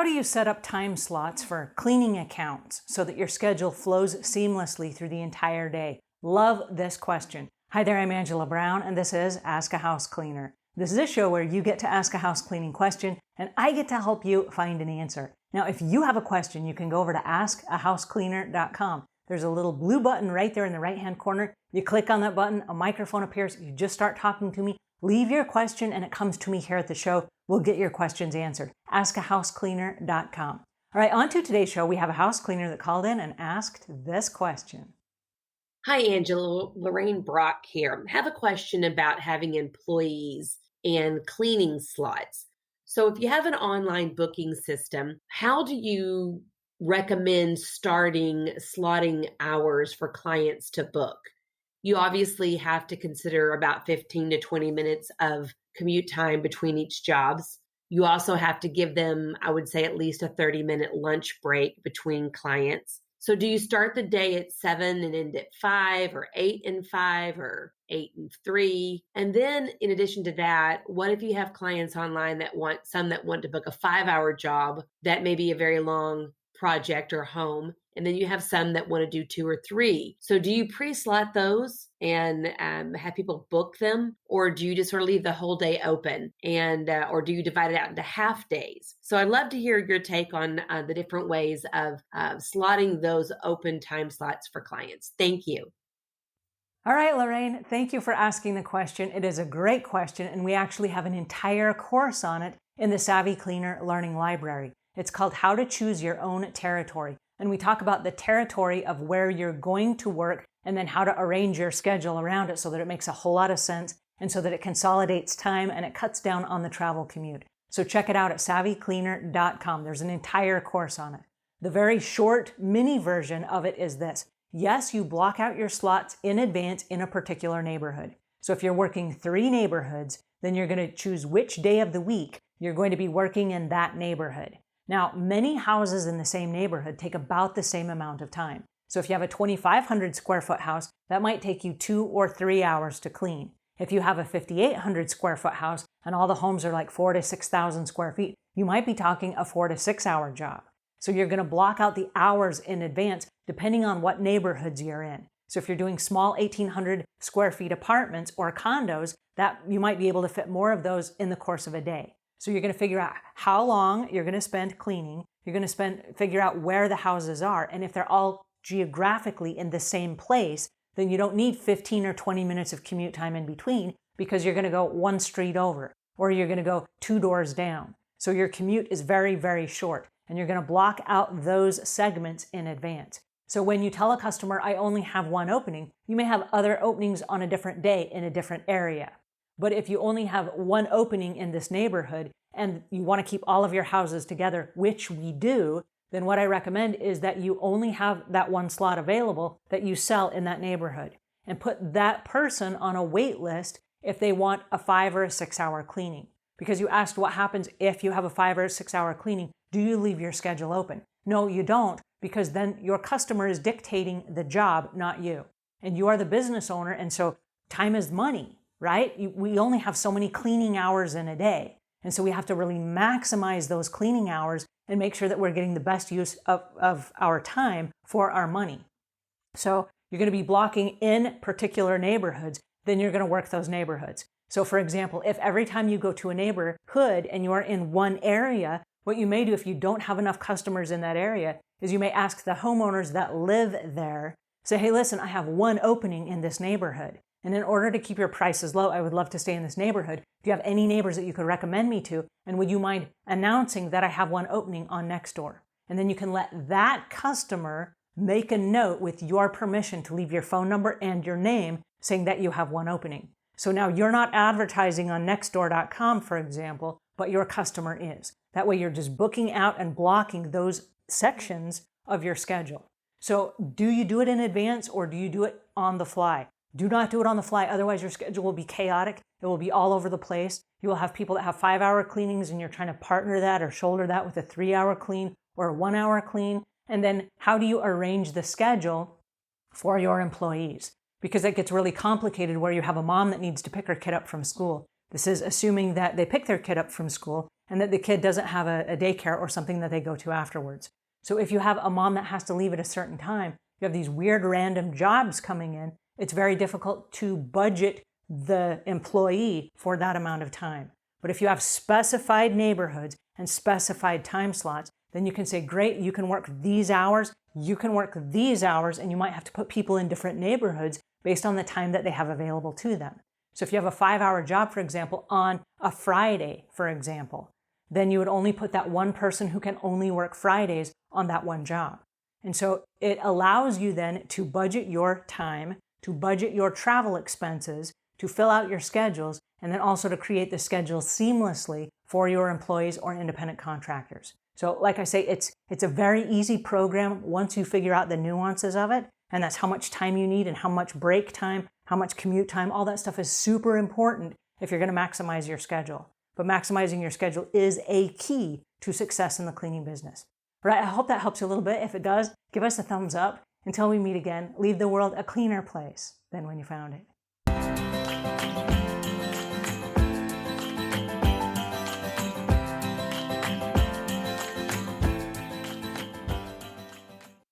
How do you set up time slots for cleaning accounts so that your schedule flows seamlessly through the entire day? Love this question. Hi there, I'm Angela Brown, and this is Ask a House Cleaner. This is a show where you get to ask a house cleaning question, and I get to help you find an answer. Now, if you have a question, you can go over to askahousecleaner.com. There's a little blue button right there in the right-hand corner. You click on that button, a microphone appears, you just start talking to me. Leave your question and it comes to me here at the show. We'll get your questions answered. Askahousecleaner.com. All right, on to today's show. We have a house cleaner that called in and asked this question. Hi, Angela. Lorraine Brock here. I have a question about having employees and cleaning slots. So if you have an online booking system, how do you recommend slotting hours for clients to book? You obviously have to consider about 15 to 20 minutes of commute time between each jobs. You also have to give them, I would say, at least a 30-minute lunch break between clients. So do you start the day at 7 and end at 5 or 8 and 5 or 8 and 3? And then in addition to that, what if you have clients online that want to book a 5-hour job that may be a very long project or home, and then you have some that want to do 2 or 3. So do you pre-slot those and have people book them, or do you just sort of leave the whole day open, and or do you divide it out into half days? So I'd love to hear your take on the different ways of slotting those open time slots for clients. Thank you. All right, Lorraine, thank you for asking the question. It is a great question, and we actually have an entire course on it in the SavvyCleaner Learning Library. It's called How to Choose Your Own Territory. And we talk about the territory of where you're going to work and then how to arrange your schedule around it so that it makes a whole lot of sense and so that it consolidates time and it cuts down on the travel commute. So check it out at SavvyCleaner.com. There's an entire course on it. The very short mini version of it is this. Yes, you block out your slots in advance in a particular neighborhood. So if you're working 3 neighborhoods, then you're going to choose which day of the week you're going to be working in that neighborhood. Now, many houses in the same neighborhood take about the same amount of time. So if you have a 2,500 square foot house, that might take you 2 or 3 hours to clean. If you have a 5,800 square foot house and all the homes are like 4,000 to 6,000 square feet, you might be talking a 4 to 6 hour job. So you're going to block out the hours in advance depending on what neighborhoods you're in. So if you're doing small 1,800 square feet apartments or condos, that you might be able to fit more of those in the course of a day. So you're going to figure out how long you're going to spend cleaning. You're going to figure out where the houses are. And if they're all geographically in the same place, then you don't need 15 or 20 minutes of commute time in between because you're going to go 1 street over or you're going to go 2 doors down. So your commute is very, very short and you're going to block out those segments in advance. So when you tell a customer, I only have 1 opening, you may have other openings on a different day in a different area. But if you only have 1 opening in this neighborhood and you want to keep all of your houses together, which we do, then what I recommend is that you only have that 1 slot available that you sell in that neighborhood and put that person on a wait list if they want a 5 or a 6 hour cleaning. Because you asked what happens if you have a 5 or 6 hour cleaning. Do you leave your schedule open? No, you don't, because then your customer is dictating the job, not you. And you are the business owner, and so time is money. Right? We only have so many cleaning hours in a day. And so we have to really maximize those cleaning hours and make sure that we're getting the best use of our time for our money. So you're going to be blocking in particular neighborhoods, then you're going to work those neighborhoods. So for example, if every time you go to a neighborhood and you are in one area, what you may do if you don't have enough customers in that area is you may ask the homeowners that live there, say, hey, listen, I have 1 opening in this neighborhood. And in order to keep your prices low, I would love to stay in this neighborhood. Do you have any neighbors that you could recommend me to? And would you mind announcing that I have 1 opening on next door? And then you can let that customer make a note with your permission to leave your phone number and your name saying that you have 1 opening. So now you're not advertising on nextdoor.com, for example, but your customer is. That way you're just booking out and blocking those sections of your schedule. So do you do it in advance or do you do it on the fly? Do not do it on the fly, otherwise your schedule will be chaotic. It will be all over the place. You will have people that have 5-hour cleanings and you're trying to partner that or shoulder that with a 3-hour clean or a 1-hour clean. And then how do you arrange the schedule for your employees? Because it gets really complicated where you have a mom that needs to pick her kid up from school. This is assuming that they pick their kid up from school and that the kid doesn't have a daycare or something that they go to afterwards. So if you have a mom that has to leave at a certain time, you have these weird random jobs coming in, it's very difficult to budget the employee for that amount of time. But if you have specified neighborhoods and specified time slots, then you can say, great, you can work these hours, you can work these hours, and you might have to put people in different neighborhoods based on the time that they have available to them. So if you have a 5-hour job, for example, on a Friday, for example, then you would only put that one person who can only work Fridays on that one job. And so it allows you then to budget your time, to budget your travel expenses, to fill out your schedules, and then also to create the schedule seamlessly for your employees or independent contractors. So like I say, it's a very easy program once you figure out the nuances of it, and that's how much time you need and how much break time, how much commute time, all that stuff is super important if you're going to maximize your schedule. But maximizing your schedule is a key to success in the cleaning business. All right, I hope that helps you a little bit. If it does, give us a thumbs up. Until we meet again, leave the world a cleaner place than when you found it.